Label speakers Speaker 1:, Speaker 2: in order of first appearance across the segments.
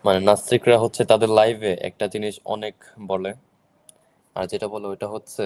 Speaker 1: মানে নাস্তিকরা হচ্ছে তাদের লাইভে একটা জিনিস অনেক বলে, আর যেটা বলে ওইটা হচ্ছে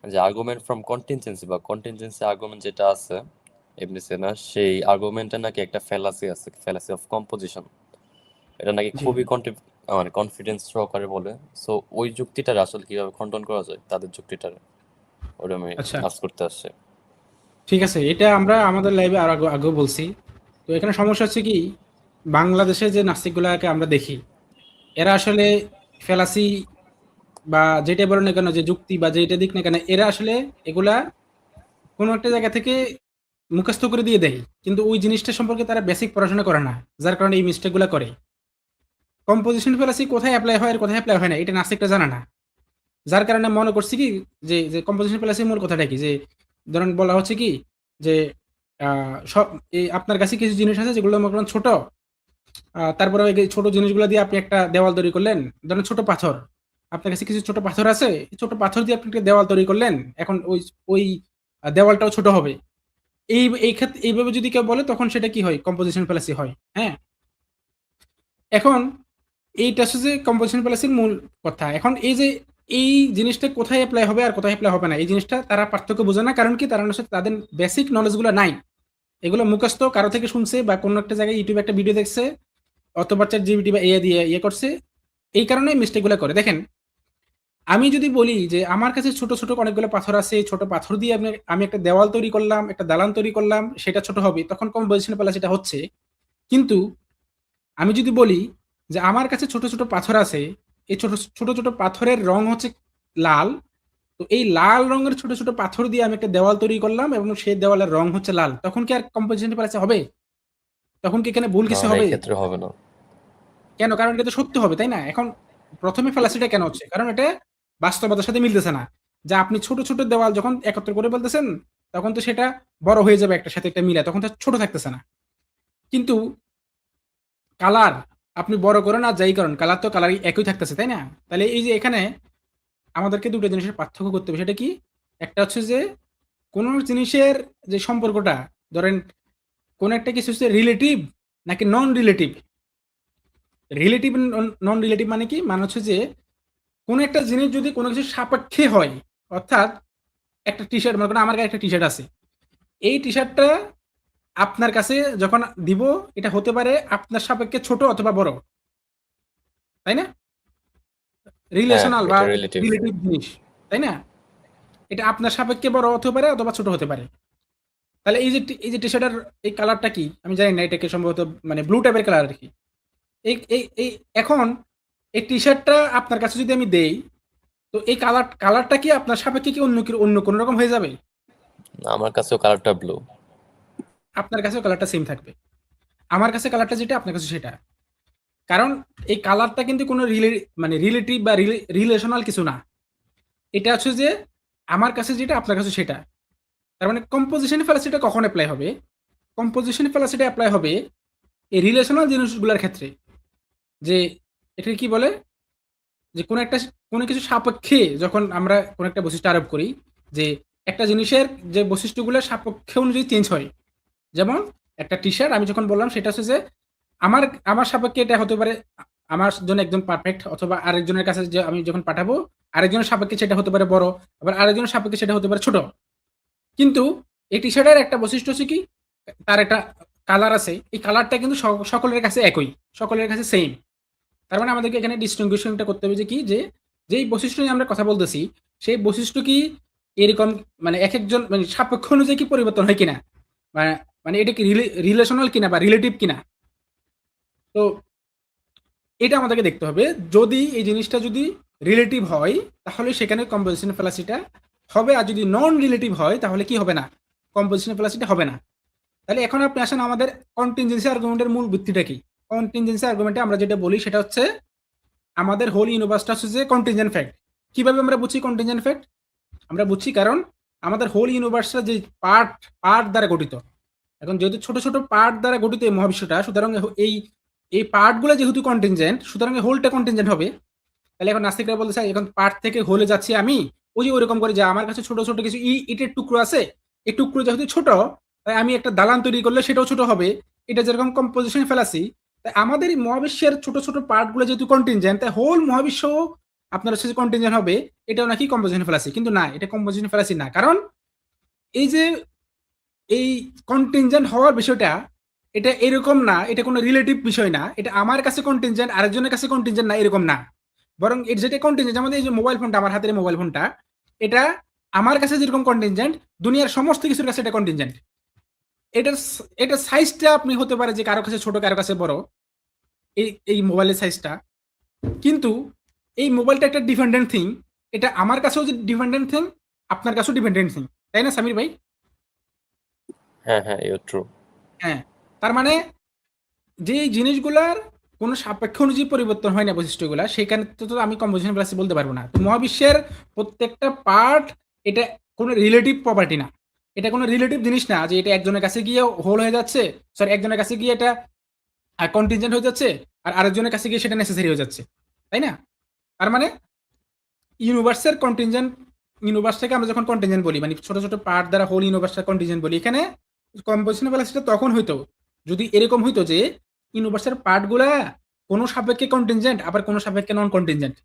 Speaker 1: যে আর্গুমেন্ট ফ্রম কন্টিনজেন্সি বা কন্টিনজেন্সি আর্গুমেন্ট যেটা আছে এমনি সেনা, সেই আর্গুমেন্টে নাকি একটা ফ্যালাসি আছে, ফ্যালাসি অফ কম্পোজিশন। এটা নাকি
Speaker 2: জি।
Speaker 1: খুবই মানে কনফিডেন্স সহকারে বলে। সো ওই যুক্তিটার আসলে কিভাবে খণ্ডন করা যায় তাদের যুক্তিটার, ওটা আমি
Speaker 2: আচ্ছা,
Speaker 1: আজ করতে আসছে।
Speaker 2: ঠিক আছে, এটা আমরা আমাদের লাইভে আর আগেও বলছি। তো এখানে সমস্যা হচ্ছে কি, বাংলাদেশে যে নাস্তিকগুলাকে আমরা দেখি, এরা আসলে ফেলাসি বা যেটা বলে না কেন, যে যুক্তি বা যেটা দিক না কেন, এরা আসলে এগুলা কোনো একটা জায়গা থেকে মুখস্থ করে দিয়ে দেয়, কিন্তু ওই জিনিসটা সম্পর্কে তারা বেসিক পড়াশোনা করে না, যার কারণে এই মিস্টেকগুলো করে। কম্পোজিশন ফেলাসি কোথায় অ্যাপ্লাই হয় আর কোথায় অ্যাপ্লাই হয় না, এটা নাস্তিকটা জানে না। যার কারণে মনে করছি কি, যে যে কম্পোজিশন ফেলাসির মূল কথাটা কি, যে ধরেন বলা হচ্ছে কি, যে সব এই আপনার কাছে কিছু জিনিস আছে যেগুলো মনে করেন ছোট, তারপরে ওই ছোট জিনিসগুলো দিয়ে আপনি একটা দেওয়াল তৈরি করলেন। ধরেন ছোট পাথর, আপনার কাছে কিছু ছোট পাথর আছে, এই ছোট পাথর দিয়ে আপনি একটা দেওয়াল তৈরি করলেন। এখন ওই ওই দেওয়ালটাও ছোট হবে। এই ক্ষেত্রে এইভাবে যদি কেউ বলে, তখন সেটা কি হয়, কম্পোজিশন ফ্যালাসি হয়। হ্যাঁ, এখন এইটা হচ্ছে যে কম্পোজিশন ফ্যালাসির মূল কথা। এখন এই যে এই জিনিসটা কোথায় অ্যাপ্লাই হবে আর কোথায় অ্যাপ্লাই হবে না, এই জিনিসটা তারা পার্থক্য বোঝে না। কারণ কি, তারা হচ্ছে তাদের বেসিক নলেজগুলো নাই। এগুলো মুখস্থ কারো থেকে শুনছে, বা কোনো একটা জায়গায় ইউটিউবে একটা ভিডিও দেখছে, অথবা চ্যাট জিপিটি বা এআই দিয়ে ইয়ে করছে। এই কারণে মিস্টেকগুলো করে। দেখেন, আমি যদি বলি যে আমার কাছে ছোট ছোট অনেকগুলো পাথর আছে, এই ছোট পাথর দিয়ে আমি একটা দেওয়াল তৈরি করলাম, একটা দালান তৈরি করলাম, সেটা ছোট হবে, তখন কম্পোজিশন ফ্যালাসি সেটা হচ্ছে। কিন্তু আমি যদি বলি যে আমার কাছে ছোট ছোট পাথর আছে, এই ছোট ছোট ছোট পাথরের রং হচ্ছে লাল, তো এই লাল রঙের ছোট ছোট পাথর দিয়ে আমি একটা দেওয়াল তৈরি করলাম এবং সেই দেওয়ালের রং হচ্ছে লাল, তখন কি আর কম্পোজিশন ফ্যালাসি হবে? তখন কি এখানে ভুল
Speaker 1: না
Speaker 2: কিছু
Speaker 1: না, এই
Speaker 2: হবে?
Speaker 1: ক্ষেত্রে হবে না।
Speaker 2: কেন? কারণ এটা তো সত্য হবে, তাই না? এখন প্রথমে ফ্যালাসিটা কেন হচ্ছে, কারণ এটা বাস্তবতার সাথে মিলতেছে না। যা আপনি ছোট ছোট দেওয়াল যখন একত্র করে বলতেছেন, তখন তো সেটা বড় হয়ে যাবে একটার সাথে একটা মিলে, তখন তো ছোট থাকতেছে না। কিন্তু কালার আপনি বড় করেন আর যাই করেন, কালার তো কালার একই থাকতেছে, তাই না? তাহলে এই যে এখানে আমাদেরকে দুটো জিনিসের পার্থক্য করতে হবে। সেটা কি? একটা হচ্ছে যে কোন জিনিসের যে সম্পর্কটা, ধরেন কোন একটা কিছু হচ্ছে রিলেটিভ নাকি নন রিলেটিভ। রিলেটিভ নন রিলেটিভ মানে কি, মানে হচ্ছে যে কোন একটা জিনিস যদি কোনো কিছুর সাপেক্ষে হয়, অর্থাৎ একটা টি শার্ট, মনে করেন আমার গায়ে একটা টি শার্ট আছে, এই টি শার্টটা আপনার কাছে যখন দিব, এটা হতে পারে আপনার সাপেক্ষে ছোট অথবা বড়, তাই না?
Speaker 1: হ্যাঁ,
Speaker 2: রিলেশনাল বা
Speaker 1: এটা রিলেটিভ।
Speaker 2: রিলেটিভ জিনিস, তাই না? এটা আপনার সাপেক্ষে বড় হতে পারে অথবা ছোট হতে পারে। তাহলে এই যে টি শার্টের এই কালারটা কি আমি জানি না, এটাকে সম্ভবত মানে ব্লু টাইপের কালার আর কি। এই এখন এই টি শার্টটা আপনার কাছে যদি আমি দেই, তো এই কালারটা কি আপনার সাপেক্ষে কি অন্য কোনো রকম হয়ে যাবে?
Speaker 1: আমার কাছেও কালারটা ব্লু।
Speaker 2: আপনার কাছেও কালারটা সেম থাকবে। আমার কাছে কালারটা যেটা, আপনার কাছে সেটা। কারণ এই কালারটা কিন্তু কোনো মানে রিলেটিভ বা রিলেশনাল কিছু না। এটা হচ্ছে যে আমার কাছে যেটা, আপনার কাছে সেটা। তার মানে কম্পোজিশন ফ্যালাসিটা কখন এপ্লাই হবে? কম্পোজিশন ফ্যালাসিটা এপ্লাই হবে এই রিলেশনাল জিনিসগুলোর ক্ষেত্রে। যে এটা কি বলে, যে কোনো কিছু সাপেক্ষে যখন আমরা কোনো একটা বৈশিষ্ট্য আরোপ করি, যে একটা জিনিসের যে বৈশিষ্ট্যগুলোর সাপেক্ষে অনুযায়ী চেঞ্জ হয়। যেমন একটা টি শার্ট আমি যখন বললাম, সেটা হচ্ছে যে আমার আমার সাপেক্ষে এটা হতে পারে আমার জন্য একদম পারফেক্ট, অথবা আরেকজনের কাছে যে আমি যখন পাঠাবো, আরেকজনের সাপেক্ষে সেটা হতে পারে বড়, আবার আরেকজনের সাপেক্ষে সেটা হতে পারে ছোট। কিন্তু এই টি শার্টের একটা বৈশিষ্ট্য হচ্ছে কি, তার একটা কালার আছে, এই কালারটা কিন্তু সকলের কাছে একই, সকলের কাছে সেম। তার মানে আমাদেরকে এখানে ডিস্টিংগুইশনটা করতে হবে যে কি, যে যেই বৈশিষ্ট্য নিয়ে আমরা কথা বলতেছি, সেই বৈশিষ্ট্য কি এরকম, মানে একেকজন মানে সাপেক্ষ অনুযায়ী কি পরিবর্তন হয় কিনা, মানে মানে এটা কি রিলেশনাল কিনা বা রিলেটিভ কিনা। তো এটা আমাদেরকে দেখতে হবে। যদি এই জিনিসটা যদি রিলেটিভ হয়, তাহলে সেখানে কম্পোজিশন ফ্যালাসিটা হবে। আর যদি নন রিলেটিভ হয়, তাহলে কি হবে না, কম্পোজিশন ফ্যালাসিটা হবে না। তাহলে এখন আপনি আসেন, আমাদের কন্টিনজেন্সি আর্গুমেন্টের মূল ভিত্তিটা কি? কন্টিনজেন্সি আর্গুমেন্টে আমরা যেটা বলি সেটা হচ্ছে আমাদের হোল ইউনিভার্সটা হচ্ছে যে কন্টিনজেন্ট ফ্যাক্ট। কিভাবে আমরা বুঝি কন্টিনজেন্ট ফ্যাক্ট? আমরা বুঝছি কারণ আমাদের হোল ইউনিভার্সটা যে পার্ট পার্ট দ্বারা গঠিত। এখন যেহেতু ছোট ছোট পার্ট দ্বারা গঠিত এই মহাবিশ্বটা, সুতরাং এই এই পার্টগুলো যেহেতু কন্টিনজেন্ট, সুতরাং হোলটা কন্টিনজেন্ট হবে। তাহলে এখন নাস্তিকরা বলতে চাই, এখন পার্ট থেকে হোলে যাচ্ছি আমি, ওই যে ওইরকম করে, যে আমার কাছে ছোট ছোট কিছু ইটের টুকরো আছে, এই টুকরো যেহেতু ছোট, তাই আমি একটা দালান তৈরি করলে সেটাও ছোট হবে। এটা যেরকম কম্পোজিশন ফেলাসি, তাই আমাদের এই মহাবিশ্বের ছোট ছোট পার্টগুলো যেহেতু কন্টিনজেন্ট, তাই হোল মহাবিশ্ব আপনার হচ্ছে কন্টিনজেন্ট হবে, এটাও নাকি কম্পোজিশন ফ্যালাসি। কিন্তু না, এটা কম্পোজিশন ফ্যালাসি না। কারণ এই যে এই কন্টিনজেন্ট হওয়ার বিষয়টা, এটা এরকম না, এটা কোনো রিলেটিভ বিষয় না, এটা আমার কাছে কন্টিনজেন্ট আরেকজনের কাছে কন্টিনজেন্ট না, এরকম না। বরং এর যেটা কন্টিনজেন্ট, আমাদের এই যে মোবাইল ফোনটা, আমার হাতের মোবাইল ফোনটা, এটা আমার কাছে যেরকম কন্টিনজেন্ট, দুনিয়ার সমস্ত কিছুর কাছে এটা কন্টিনজেন্ট। এটার এটার সাইজটা আপনি হতে পারে যে কারো কাছে ছোট, কারো কাছে বড়, এই এই মোবাইলের সাইজটা। কিন্তু এই মোবাইলটা একটা ডিপেন্ডেন্ট থিং, এটা আমার কাছেও যে ডিপেন্ডেন্ট থিং, আপনার কাছেও ডিপেন্ডেন্ট থিং, তাই না সামির ভাই?
Speaker 1: হ্যাঁ হ্যাঁ, ইউ ট্রু।
Speaker 2: হ্যাঁ, তার মানে যে জিনিসগুলার কোনো সাপেক্ষ অনুযায়ী পরিবর্তন হয় না বৈশিষ্ট্যগুলা, সেখানে তো আমি কম্পোজিশন প্লাসি বলতে পারবো না। তো মহাবিশ্বের প্রত্যেকটা পার্ট, এটা কোনো রিলেটিভ প্রপার্টি না, এটা কোনো রিলেটিভ জিনিস না যে এটা একজনের কাছে গিয়ে হোল হয়ে যাচ্ছে, সরি একজনের কাছে গিয়ে এটা কন্টিনজেন্ট হয়ে যাচ্ছে, আর আরেকজনের কাছে গিয়ে সেটা নেসেসারি হয়ে যাচ্ছে, তাই না? তার মানে ইউনিভার্সের কন্টিনজেন্ট, ইউনিভার্সটাকে আমরা যখন কন্টিনজেন্ট বলি, মানে ছোট ছোট পার্ট দ্বারা হোল ইউনিভার্সটা কন্টিনজেন্ট বলি, এখানে কম্পোজিশন প্যালাসিটা তখন হইতো যদি এরকম হইতো যে ইউনিভার্সের পার্টগুলা কোনো সাপেক্ষে কন্টিনজেন্ট, আবার কোনো সাপেক্ষে নন কন্টিনজেন্ট,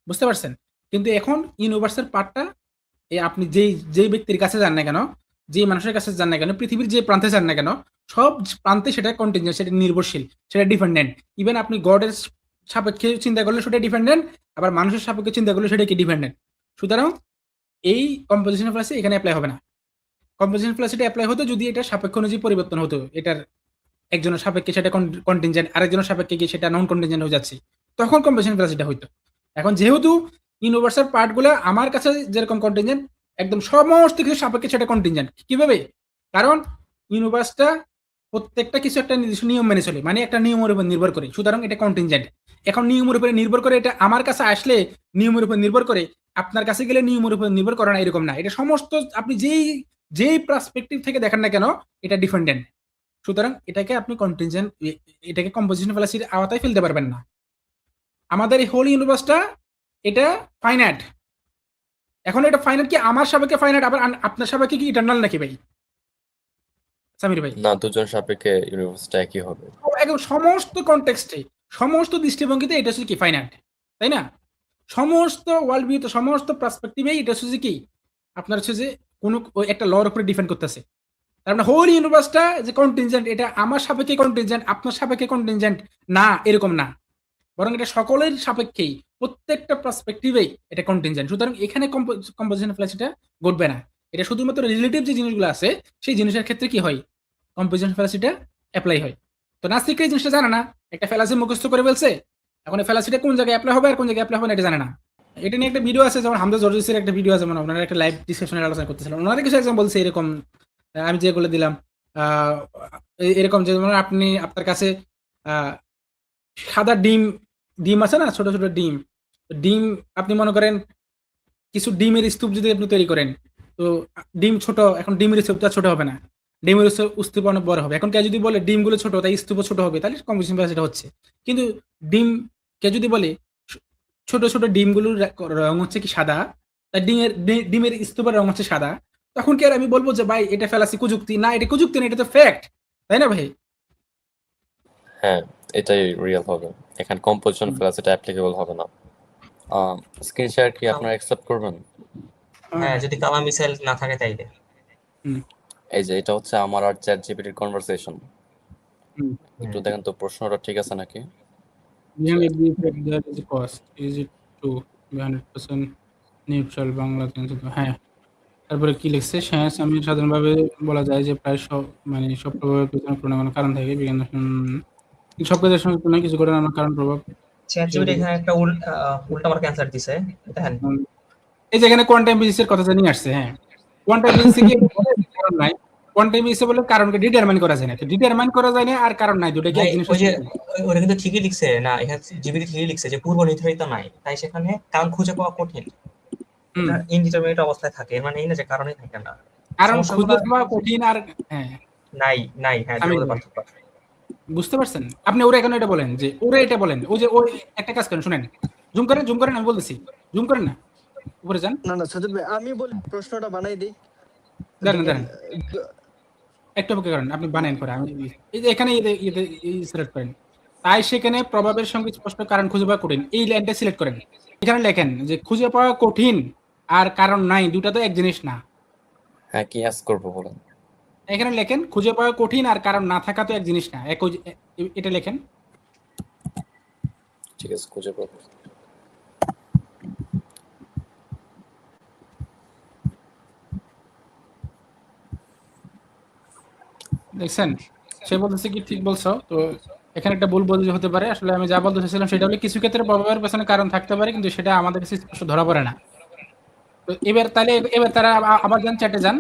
Speaker 2: বুঝতে পারছেন? কিন্তু এখন ইউনিভার্সের পার্টটা, আপনি যেই যেই ব্যক্তির কাছে যান না কেন, যে মানুষের কাছে যান না কেন, পৃথিবীর যে প্রান্তে যান না কেন, সব প্রান্তে সেটা কন্টিনজেন্ট, সেটা নির্ভরশীল, সেটা ডিপেন্ডেন্ট। ইভেন আপনি গডের সাপেক্ষে চিন্তা করলে সেটা ডিপেন্ডেন্ট, আবার মানুষের সাপেক্ষে চিন্তা করলে সেটা কি ডিপেন্ডেন্ট। সুতরাং এই কম্পোজিশন ফ্যালাসি এখানে অ্যাপ্লাই হবে না। কম্পোজিশন ফ্যালাসিটা অ্যাপ্লাই হতো যদি এটা সাপেক্ষ অনুযায়ী পরিবর্তন হতো, এটার একজনের সাপেক্ষে সেটা কন্টিনজেন্ট, আরেকজনের সাপেক্ষে গিয়ে সেটা নন কন্টিনজেন্ট হয়ে যাচ্ছে, তখন কম্পোজিশন ফ্যালাসিটা হইতো। এখন যেহেতু ইউনিভার্সাল পার্টগুলো আমার কাছে যেরকম কন্টিনজেন্ট, একদম সমস্ত কিছু সাপেক্ষে সেটা কন্টিনজেন্ট। কিভাবে? কারণ ইউনিভার্সটা প্রত্যেকটা কিছু একটা নির্দিষ্ট নিয়ম মেনে চলে, মানে একটা নিয়মের উপর নির্ভর করে, সুতরাং এটা কন্টিনজেন্ট। এখন নিয়মের উপরে নির্ভর করে, এটা আমার কাছে আসলে নিয়মের উপর নির্ভর করে, আপনার কাছে গেলে নিয়মের উপর নির্ভর করে না, এরকম না। এটা সমস্ত আপনি যেই যেই পার্সপেক্টিভ থেকে দেখেন না কেন, এটা ডিপেন্ডেন্ট। সুতরাং এটাকে আপনি কন্টিনজেন্ট, এটাকে কম্পোজিশন ফ্যালাসির আওতায় ফেলতে পারবেন না। আমাদের এই হোল ইউনিভার্সটা, এটা ফাইনাইট। এখন এটা ফাইনাইট কি আমার সাপেক্ষে ফাইনাইট, আবার আপনার সাপেক্ষে কি ইটারনাল নাকি ভাই সামির ভাই?
Speaker 1: না, দুজন সাপেক্ষে ইউনিভার্সটা একই হবে।
Speaker 2: একদম সমস্ত কনটেক্সটে, সমস্ত দৃষ্টিভঙ্গিতে এটা হচ্ছে কি ফাইনাইট, তাই না? সমস্ত ওয়ার্ল্ড ভিউতে, সমস্ত পার্সপেক্টিভে এটা হচ্ছে কি আপনার হচ্ছে যে কোনো একটা লর উপরে ডিপেন্ড করতেছে। তার মানে হোল ইউনিভার্সটা যে কন্টিনজেন্ট, এটা আমার সাপেক্ষে কন্টিনজেন্ট, আপনার সাপেক্ষে কন্টিনজেন্ট না, এরকম না। বরং এটা সকলের সাপেক্ষেই, প্রত্যেকটা পার্সপেক্টিভেই এটা কন্টিনজেন্ট। সুতরাং এখানে কম্পোজিশন ফ্যালাসিটা ঘটবে না। এটা শুধুমাত্র রিলেটিভ যে জিনিসগুলো আছে, সেই জিনিসের ক্ষেত্রে কি হয়, কম্পোজিশন ফ্যালাসিটা অ্যাপ্লাই হয়। তো নাস্তিকরা এই জিনিসটা জানে না, একটা ফ্যালাসি মুখস্থ করে ফেলছে, এখন এই ফ্যালাসিটা কোন জায়গায় অ্যাপ্লাই হবে আর কোন জায়গায় অ্যাপ্লাই হবে না এটা জানে না। এটা নিয়ে একটা ভিডিও আছে, যেমন হামজা জর্জিসের একটা ভিডিও আছে, মানে ওনারা একটা লাইভ ডিসকাশনের আলোচনা করতেছিলেন, ওনারা কিছু একজন বলছে এরকম, আমি যেগুলো দিলাম, আহ, এরকম যেমন আপনি আপনার কাছে আহ, সাদা ডিম, ডিম আছে না, ছোট ছোট ডিম, ডিম আপনি মনে করেন কিছু ডিমের স্তূপ যদি আপনি তৈরি করেন, তো ডিম ছোট, এখন ডিমের স্তূপটা ছোট হবে না, ডিমের স্তূপ অনেক বড় হবে। এখন কে যদি বলে ডিমগুলো ছোট, তাই স্তূপও ছোট হবে, তাহলে কম্পোজিশন সেটা হচ্ছে। কিন্তু ডিম, কে যদি বলে ছোট ছোট ডিমগুলোর রং হচ্ছে কি সাদা, তাই ডিমের স্তূপের রং হচ্ছে সাদা, তখন কি আর আমি বলবো যে ভাই এটা ফেলাসি কুযুক্তি? না, এটা কুযুক্তি না, এটা তো ফ্যাক্ট, তাই না ভাই?
Speaker 1: হ্যাঁ, এটাই রিয়েল হবে। এখানে কম্পোজিশন ফ্যালাসিটা অ্যাপ্লিকেবল হবে না। স্ক্রিন শেয়ার কি আপনারা অ্যাকসেপ্ট করবেন?
Speaker 3: হ্যাঁ, যদি কালাম মিসাইল না থাকে তাইলে।
Speaker 2: হুম,
Speaker 1: এই যে এটা হচ্ছে আমার আর চ্যাট জিপিটির কনভারসেশন।
Speaker 2: হুম।
Speaker 1: একটু দেখেন তো প্রশ্নটা ঠিক আছে নাকি।
Speaker 2: Behind every effect there is a cost. Is it true? 100% neutral Bangla translate, হ্যাঁ। তারপরে কি লিখছে? সায়েন্স আমি সাধারণভাবে বলা যায় যে প্রায় সব, মানে সব প্রভাবের পেছনে কোনো না কোনো কারণ থাকে। বিজ্ঞান দর্শন সব কাজের সঙ্গে কোনো কিছু ঘটনার না কারণ প্রভাব।
Speaker 3: চ্যাট জিপিটি এখানে একটা উল্টা মার্কা অ্যান্সার দিছে, দেখেন।
Speaker 2: এই যে এখানে কোয়ান্টাম ফিজিক্সের কথা জানি আসছে, হ্যাঁ। কোয়ান্টাম ফিজিক্সে কি কারণ নাই? কোয়ান্টাম ফিজিক্সে বলে কারণকে ডিটারমাইন করা যায় না। তো ডিটারমাইন করা যায় না আর কারণ নাই, দুটো কি
Speaker 3: ভাই
Speaker 2: এক জিনিস?
Speaker 3: ওই যে ওটা কিন্তু ঠিকই লিখছে না, এখানে জিপিটি ঠিকই লিখছে যে পূর্ব নির্ধারিত নাই, তাই সেখানে কারণ খুঁজে পাওয়া কঠিন। এটা ইনডিটারমিনেট অবস্থায় থাকে, এর মানে এই না যে কারণই থাকে না।
Speaker 2: কারণ
Speaker 3: সমস্যাগুলো
Speaker 2: খুঁজে পাওয়া কঠিন আর, হ্যাঁ
Speaker 3: নাই নাই, হ্যাঁ
Speaker 2: আমি
Speaker 3: দুটোর মধ্যে পার্থক্য আছে।
Speaker 2: বুঝতে পারছেন? আপনি ওরা এখন এটা বলেন যে ওরা এটা বলেন, ওই যে ওই একটা কাজ করেন, শুনেন, জুম করেন, আমি বলতেছি, জুম করেন না, উপরে যান,
Speaker 4: না না সাজিদ ভাই, আমি বলি প্রশ্নটা বানাই দিই।
Speaker 2: দাঁড়ান
Speaker 4: দেখেন,
Speaker 2: একটু অপেক্ষা করেন, আপনি বানান করে আমি এই যে এখানে সিলেক্ট করেন। তাই সেখানে প্রভাবের সঙ্গে স্পষ্ট কারণ খুঁজে পাওয়া কঠিন। এই লাইনটা সিলেক্ট করেন। এখানে লেখেন যে খুঁজে পাওয়া কঠিন আর কারণ নাই, দুটা তো এক জিনিস না।
Speaker 1: হ্যাঁ, কি অ্যাস করবো বলেন?
Speaker 2: এখানে লেখেন খুঁজে পাওয়া কঠিন আর কারণ না থাকা তো এক জিনিস না, এটা লেখেন।
Speaker 1: ঠিক আছে, খুঁজে পাবো।
Speaker 2: দেখছেন সে বলতেছে কি ঠিক বলছো। তো এখানে একটা ভুল বোঝাবুঝি হতে পারে। আসলে আমি যা বলতে চাইছিলাম সেটা হলো কিছু ক্ষেত্রে প্রভাবের পেছনে কারণ থাকতে পারে, কিন্তু সেটা আমাদের কাছে স্পষ্ট ধরা পড়ে না। তো এবার তারা আবার যান চ্যাটে যান।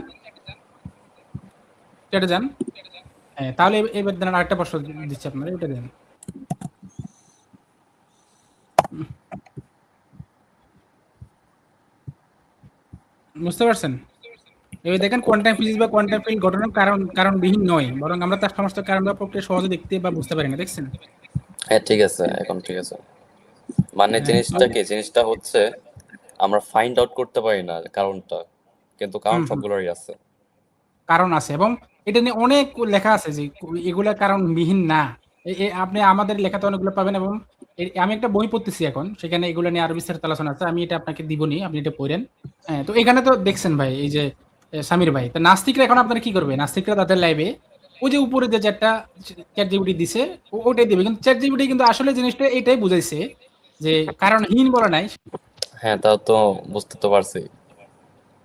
Speaker 2: হ্যাঁ, তাহলে এবার দেন আরেকটা প্রশ্ন দিচ্ছি আপনারা, এটা দেন। বুঝতে পারছেন? এবার দেখেন কোয়ান্টাম ফিজিক্স বা কোয়ান্টাম ফিল্ড ঘটনার কারণবিহীন নয়, বরং আমরা তার সমস্ত কারণ বা প্রক্রিয়া সহজে দেখতে বা বুঝতে পারি না। দেখছেন?
Speaker 1: হ্যাঁ, ঠিক আছে, এখন ঠিক আছে। মানে
Speaker 2: হ্যাঁ,
Speaker 1: জিনিসটা কি, জিনিসটা হচ্ছে আমরা ফাইন্ড আউট করতে পারি না কারণটা, কিন্তু কারণ সবগুলোরই আছে।
Speaker 2: কারণ আছে এবং এটা নিয়ে অনেক লেখা আছে যে এগুলা কারণবিহীন না। আপনি আমাদের লেখাতে অনেকগুলো পাবেন এবং আমি একটা বই পড়তেছি এখন, সেখানে এগুলো নিয়ে আরো বিস্তারিত আলোচনা আছে। আমি এটা আপনাকে দিবনি, আপনি এটা পড়েন। হ্যাঁ, তো এখানে তো দেখছেন ভাই, এই যে সামির ভাই, তো নাস্তিকরা এখন আপনারা কি করবে? নাস্তিকরা তাদের লাইভে ওই যে উপরে যে চ্যাট জিপিটি দিছে ওটাই দিবে, কিন্তু চ্যাট জিপিটি কিন্তু আসলে জিনিসটা এটাই বুঝাইছে যে কারণহীন বলা নাই।
Speaker 1: হ্যাঁ, তাও তো বুঝতে তো পারছি।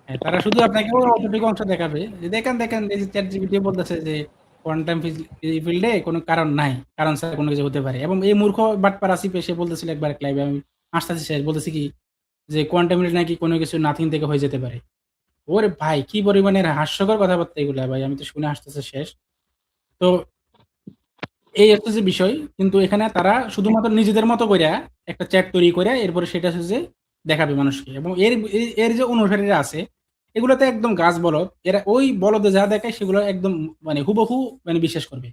Speaker 2: হ্যাঁ, তারা শুধু আপনাকে অতটুকু অংশ দেখাবে যে দেখেন এই যে চ্যাট জিপিটি বলতেছে যে কোয়ান্টাম ফিল্ডে কোনো কারণ নাই, কারণ ছাড়া কোনো কিছু হতে পারে। এবং এই মূর্খ বাটপার আসিফ এসে বলতেছিল একবার লাইভে, আমি হাসতেছি শেষ, বলতেছি কি যে কোয়ান্টাম ফিল্ড নাকি কোনো কিছু নাথিং থেকে হয়ে যেতে পারে। ওরে ভাই কি পরিমাণের হাস্যকর কথাবার্তা এগুলা ভাই, আমি তো শুনে হাসতেছে শেষ। তো এই হচ্ছে যে বিষয়, কিন্তু এখানে তারা শুধুমাত্র নিজেদের মতো করে একটা চ্যাট তৈরি করে এরপরে সেটা হচ্ছে যে দেখাবে মানুষকে, এবং এর যে অনুসারীরা আছে এগুলোতে একদম গাছ বলদ, এরা ওই বলদে যা দেখায় সেগুলো একদম মানে হুবহু মানে বিশ্বাস করবে।